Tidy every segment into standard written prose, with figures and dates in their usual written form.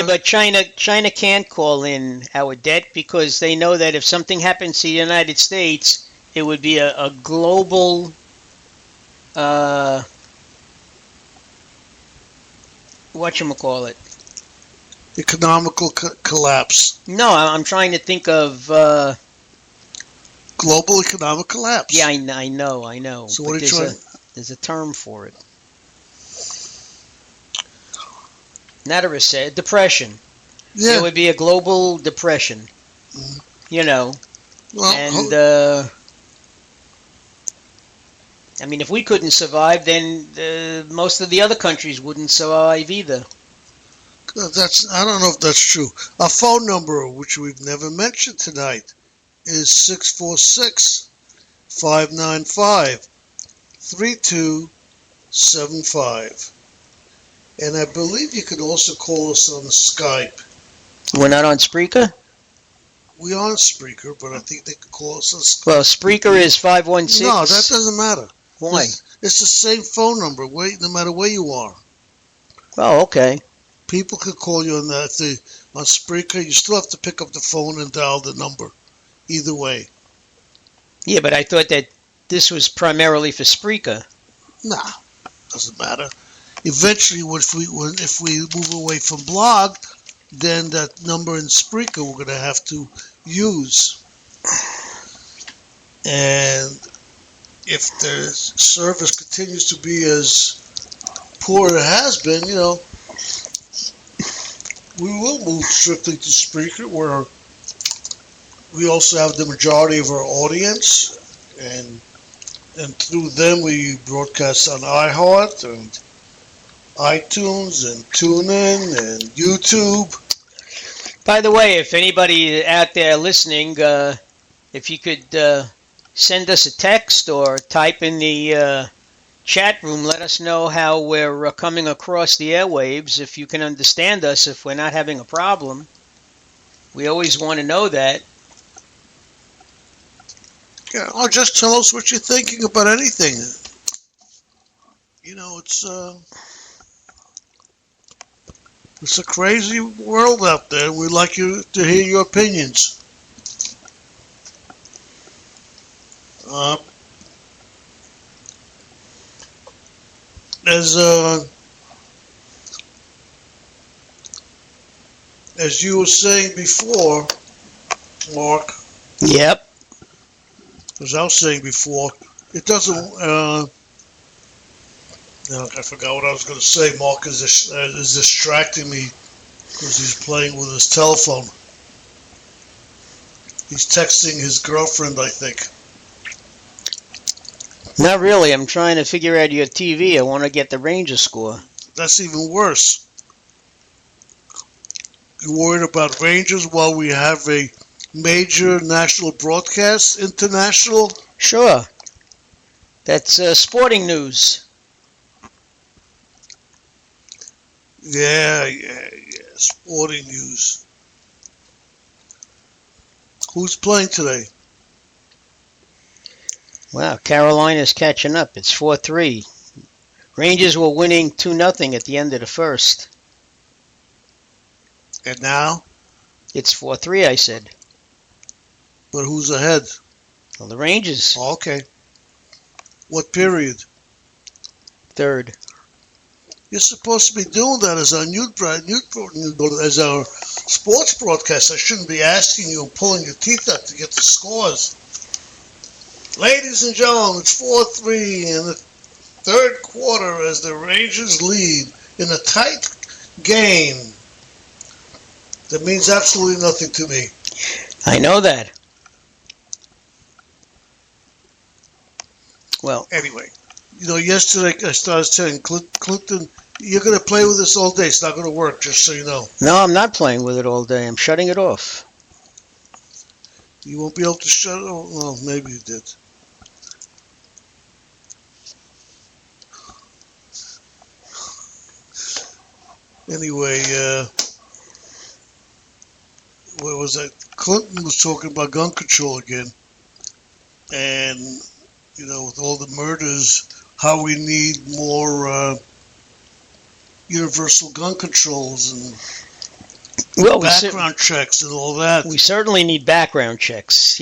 but China can't call in our debt because they know that if something happens to the United States, it would be a global whatchamacallit. Economical collapse. No, I'm trying to think of global economic collapse. Yeah, I know. So what are you trying? There's a term for it. Not a recession, depression. Yeah. It would be a global depression. You know. Well, and I mean, if we couldn't survive, then most of the other countries wouldn't survive either. I don't know if that's true. Our phone number, which we've never mentioned tonight, is 646-595-3275. And I believe you can also call us on Skype. We're not on Spreaker? We are on Spreaker, but I think they can call us on Skype. Well, Spreaker is 516. No, that doesn't matter. Why? It's the same phone number, no matter where you are. Oh, okay. People could call you on that. On Spreaker, you still have to pick up the phone and dial the number. Either way. Yeah, but I thought that this was primarily for Spreaker. Nah, doesn't matter. Eventually, if we move away from blog, then that number in Spreaker we're going to have to use. And if the service continues to be as poor as it has been, we will move strictly to Spreaker, where we also have the majority of our audience, and through them we broadcast on iHeart and iTunes and TuneIn and YouTube. By the way, if anybody out there listening, if you could send us a text or type in the chat room, let us know how we're coming across the airwaves, if you can understand us, if we're not having a problem. We always want to know that. Yeah, or just tell us what you're thinking about anything. It's a crazy world out there. We'd like you to hear your opinions. As you were saying before, Mark. Yep. As I was saying before, it doesn't. I forgot what I was going to say. Mark is distracting me because he's playing with his telephone. He's texting his girlfriend, I think. Not really. I'm trying to figure out your TV. I want to get the Rangers score. That's even worse. You're worried about Rangers while we have a major national broadcast, international? Sure. That's sporting news. Yeah, sporting news. Who's playing today? Wow, Carolina's catching up. It's 4-3. Rangers were winning 2-0 at the end of the first. And now? It's 4-3, I said. But who's ahead? Well, the Rangers. Oh, okay. What period? Third. You're supposed to be doing that as our as our sports broadcast. I shouldn't be asking you and pulling your teeth out to get the scores. Ladies and gentlemen, it's 4-3 in the third quarter as the Rangers lead in a tight game. That means absolutely nothing to me. I know that. Well, anyway, yesterday I started saying, Clinton, you're going to play with this all day. It's not going to work, just so you know. No, I'm not playing with it all day. I'm shutting it off. You won't be able to shut it off? Well, maybe you did. Anyway, what was that? Clinton was talking about gun control again. And, with all the murders, how we need more universal gun controls. And Well, background checks and all that. we certainly need background checks,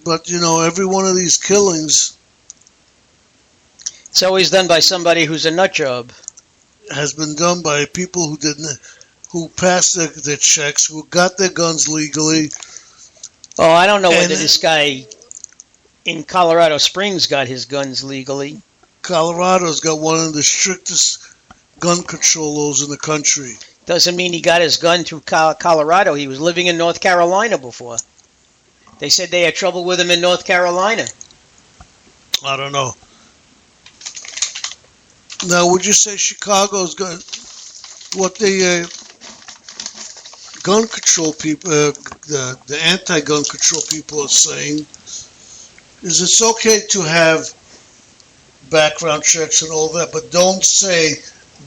But, every one of these killings It's always done by somebody who's a nut job. has been done by people who passed their checks, who got their guns legally. Oh, I don't know whether this guy in Colorado Springs got his guns legally. Colorado's got one of the strictest gun control laws in the country. Doesn't mean he got his gun through Colorado. He was living in North Carolina before. They said they had trouble with him in North Carolina. I don't know. Now, would you say Chicago's got what the gun control people, the anti-gun control people are saying is it's okay to have background checks and all that, but don't say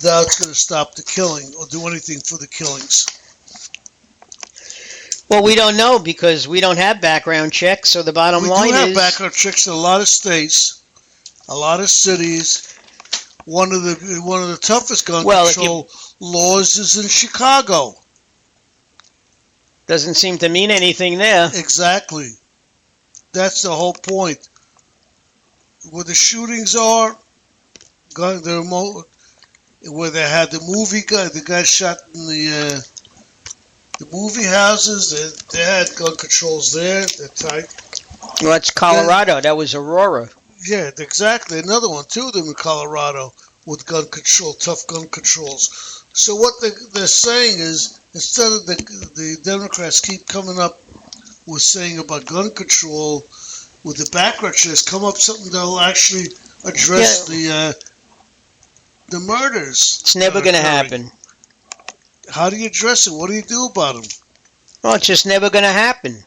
that's going to stop the killing or do anything for the killings. Well, we don't know because we don't have background checks, so the bottom line is... We do have background checks in a lot of states, a lot of cities. One of the toughest gun control laws is in Chicago. Doesn't seem to mean anything there. Exactly. That's the whole point. Where the shootings are, where they had the movie guy, the guy shot in the movie houses, they had gun controls there. They're tight. Well, that's Colorado. That was Aurora. Yeah, exactly. Another one, two of them in Colorado with gun control, tough gun controls. So what they're saying is, instead of the Democrats keep coming up with saying about gun control, with the background checks, come up something that'll actually address the murders. It's never going to happen. How do you address it? What do you do about them? Well, it's just never going to happen.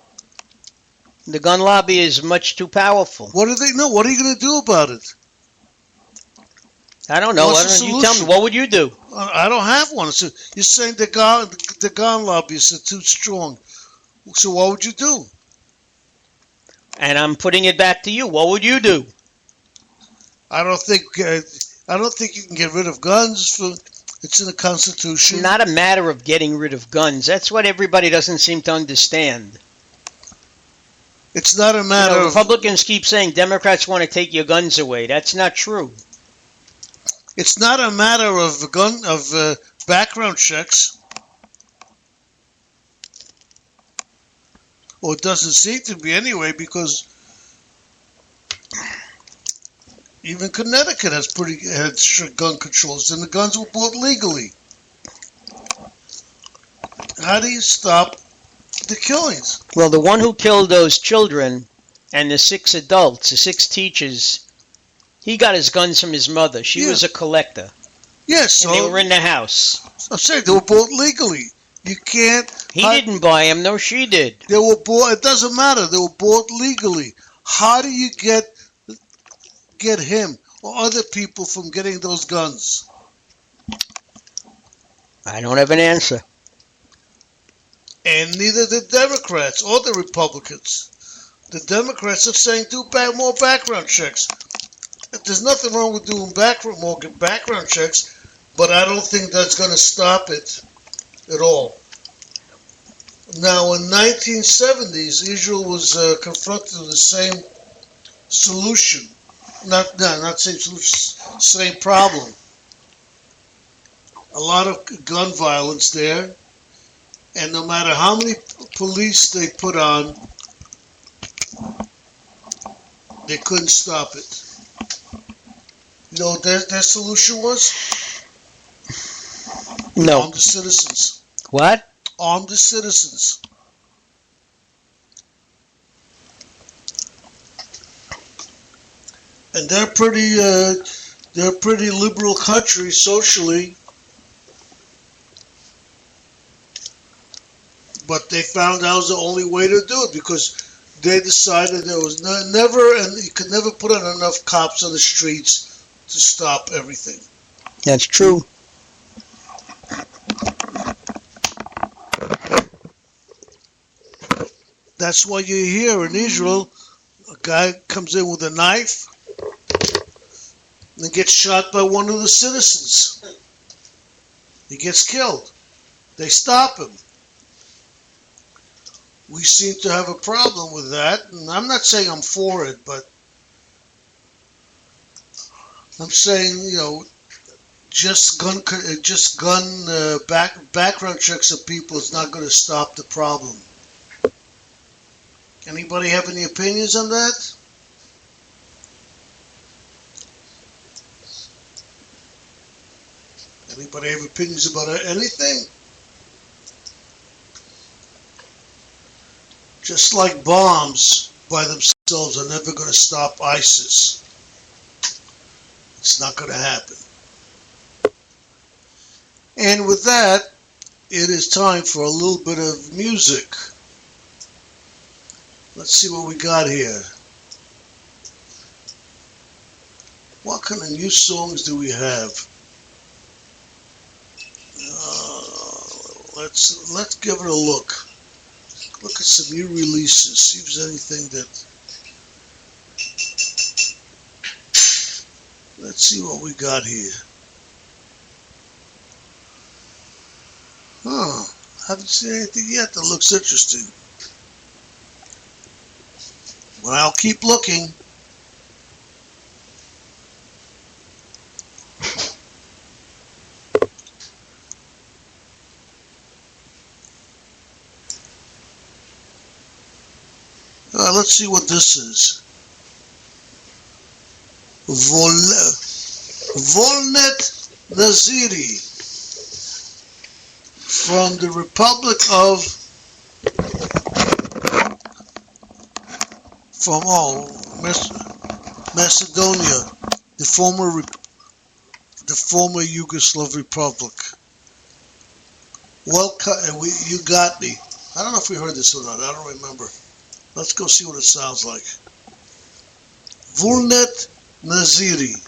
The gun lobby is much too powerful. What do they know? What are you going to do about it? I don't know. Why don't you tell me? What would you do? I don't have one. So you're saying the gun lobbyists are too strong. So what would you do? And I'm putting it back to you. What would you do? I don't think you can get rid of guns. It's in the Constitution. It's not a matter of getting rid of guns. That's what everybody doesn't seem to understand. It's not a matter of... Republicans keep saying Democrats want to take your guns away. That's not true. It's not a matter of background checks. Well, it doesn't seem to be anyway, because even Connecticut had strict gun controls, and the guns were bought legally. How do you stop the killings? Well, the one who killed those children and the 6 adults, the 6 teachers, he got his guns from his mother. She was a collector. Yes, and they were in the house. I'm saying they were bought legally. You can't... He didn't buy them. No, she did. They were bought... It doesn't matter. They were bought legally. How do you get him or other people from getting those guns? I don't have an answer. And neither the Democrats or the Republicans. The Democrats are saying do more background checks. There's nothing wrong with doing more background checks, but I don't think that's going to stop it at all. Now, in 1970s, Israel was confronted with the same solution. Not same solution, same problem. A lot of gun violence there, and no matter how many police they put on, they couldn't stop it. You know what their solution was? No. Arm the citizens. What? Arm the citizens. And they're a pretty liberal country socially, but they found that was the only way to do it, because they decided there was and you could never put on enough cops on the streets to stop everything. That's true. That's why you hear in Israel, a guy comes in with a knife and gets shot by one of the citizens. He gets killed. They stop him. We seem to have a problem with that, and I'm not saying I'm for it, but I'm saying, just background checks of people is not going to stop the problem. Anybody have any opinions on that? Anybody have opinions about anything? Just like bombs by themselves are never going to stop ISIS. It's not going to happen. And with that, it is time for a little bit of music. Let's see what we got here. What kind of new songs do we have? Let's give it a look. Look at some new releases. See if there's anything that. Let's see what we got here. Haven't seen anything yet that looks interesting. But I'll keep looking. Let's see what this is. Volnet Naziri from the Republic of Macedonia, the former Yugoslav Republic. Welcome, you got me. I don't know if we heard this or not. I don't remember. Let's go see what it sounds like. Volnet Naziri.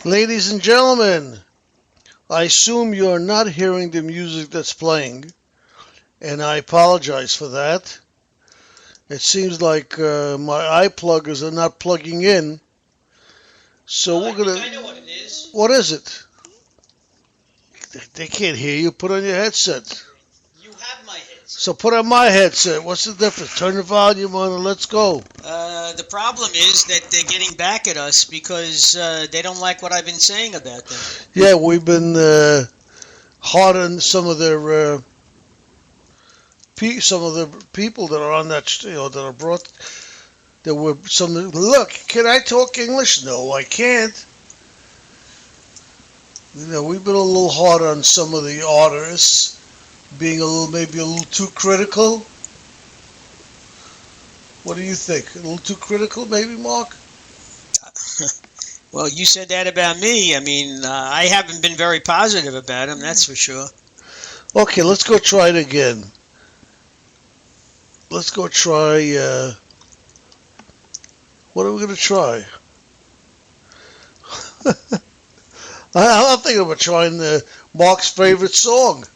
Ladies and gentlemen, I assume you're not hearing the music that's playing, and I apologize for that. It seems like my iPluggers are not plugging in, so we're gonna. I know what it is. What is it? They can't hear you. Put on your headset. You have my headset. So put on my headset. What's the difference? Turn the volume on and let's go. The problem is that they're getting back at us because they don't like what I've been saying about them. Yeah, we've been hard on some of the people that are on that, that are brought. There were some. Look, can I talk English? No, I can't. We've been a little hard on some of the artists, being maybe a little too critical. What do you think? A little too critical, maybe, Mark? Well, you said that about me. I mean, I haven't been very positive about him, that's for sure. Okay, let's go try it again. Let's go try, what are we going to try? I'm thinking about trying Mark's favorite song.